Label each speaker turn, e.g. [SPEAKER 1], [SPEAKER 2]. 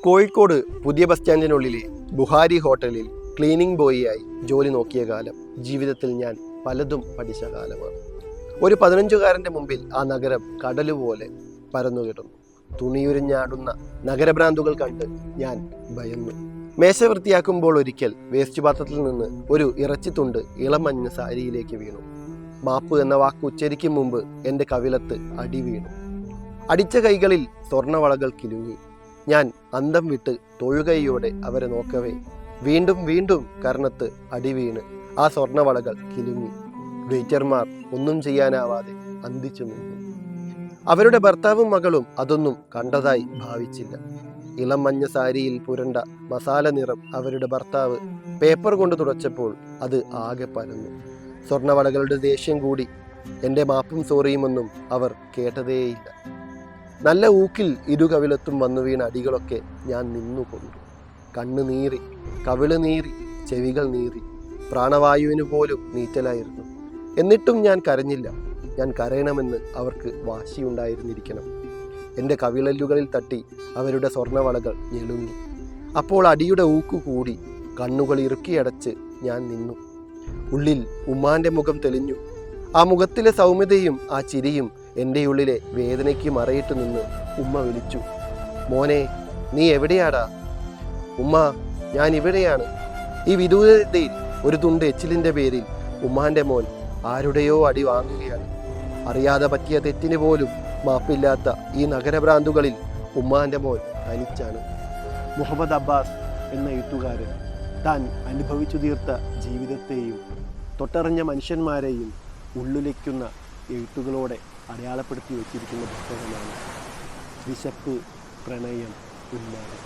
[SPEAKER 1] കോഴിക്കോട് പുതിയ ബസ് സ്റ്റാൻഡിനുള്ളിലെ ബുഹാരി ഹോട്ടലിൽ ക്ലീനിങ് ബോയിയായി ജോലി നോക്കിയ കാലം ജീവിതത്തിൽ ഞാൻ പലതും പഠിച്ച കാലമാണ്. ഒരു 15-കാരൻ്റെ മുമ്പിൽ ആ നഗരം കടലുപോലെ പരന്നുകിടന്നു. തുണിയുരിഞ്ഞാടുന്ന നഗരഭ്രാന്തുകൾ കണ്ട് ഞാൻ ഭയന്നു. മേശ വൃത്തിയാക്കുമ്പോൾ ഒരിക്കൽ വേസ്റ്റ് പാത്രത്തിൽ നിന്ന് ഒരു ഇറച്ചിത്തുണ്ട് ഇളമഞ്ഞ സാരിയിലേക്ക് വീണു. മാപ്പ് എന്ന വാക്ക് ഉച്ചരിക്കും മുമ്പ് എൻ്റെ കവിളത്ത് അടി വീണു. അടിച്ച കൈകളിൽ സ്വർണവളകൾ കിലുങ്ങി. ഞാൻ അന്തം വിട്ട് തൊഴുകൈയോടെ അവരെ നോക്കവേ വീണ്ടും വീണ്ടും കർണത്ത് അടി വീണ് ആ സ്വർണവളകൾ കിലുങ്ങി. വെയിറ്റർമാർ ഒന്നും ചെയ്യാനാവാതെ അന്തിച്ചു നിന്നു. അവരുടെ ഭർത്താവും മകളും അതൊന്നും കണ്ടതായി ഭാവിച്ചില്ല. ഇളം മഞ്ഞ സാരിയിൽ പുരണ്ട മസാല നിറം അവരുടെ ഭർത്താവ് പേപ്പർ കൊണ്ട് തുടച്ചപ്പോൾ അത് ആകെ പരന്നു. സ്വർണവളകളുടെ ദേഷ്യം കൂടി എൻ്റെ മാപ്പും സോറിയുമൊന്നും അവർ കേട്ടതേയില്ല. നല്ല ഊക്കിൽ ഇരു കവിളത്തും വന്നു വീണ അടികളൊക്കെ ഞാൻ നിന്നുകൊണ്ടു. കണ്ണ് നീറി, കവിള് നീറി, ചെവികൾ നീറി, പ്രാണവായുവിന് പോലും നീറ്റലായിരുന്നു. എന്നിട്ടും ഞാൻ കരഞ്ഞില്ല. ഞാൻ കരയണമെന്ന് അവർക്ക് വാശിയുണ്ടായിരുന്നിരിക്കണം. എൻ്റെ കവിളല്ലുകളിൽ തട്ടി അവരുടെ സ്വർണവളകൾ ഞെളുങ്ങി. അപ്പോൾ അടിയുടെ ഊക്കു കൂടി. കണ്ണുകൾ ഇറുക്കിയടച്ച് ഞാൻ നിന്നു. ഉള്ളിൽ ഉമ്മാൻ്റെ മുഖം തെളിഞ്ഞു. ആ മുഖത്തിലെ സൗമ്യതയും ആ ചിരിയും എൻ്റെ ഉള്ളിലെ വേദനയ്ക്ക് മറയിട്ട് നിന്ന് ഉമ്മ വിളിച്ചു, മോനെ നീ എവിടെയാടാ? ഉമ്മ, ഞാൻ ഇവിടെയാണ്. ഈ വിദൂരതയിൽ ഒരു തുണ്ട് എച്ചിലിൻ്റെ പേരിൽ ഉമ്മാൻ്റെ മോൻ ആരുടെയോ അടി വാങ്ങുകയാണ്. അറിയാതെ പറ്റിയ തെറ്റിന് പോലും മാപ്പില്ലാത്ത ഈ നഗരഭ്രാന്തുകളിൽ ഉമ്മാൻ്റെ മോൻ തനിച്ചാണ്. മുഹമ്മദ് അബ്ബാസ് എന്ന എഴുത്തുകാരൻ താൻ അനുഭവിച്ചു തീർത്ത ജീവിതത്തെയും തൊട്ടറിഞ്ഞ മനുഷ്യന്മാരെയും ഉള്ളുലയ്ക്കുന്ന എഴുത്തുകളോടെ അടയാളപ്പെടുത്തി വച്ചിരിക്കുന്ന പുസ്തകമാണ് വിശപ്പ്, പ്രണയം, ഉന്മാദം.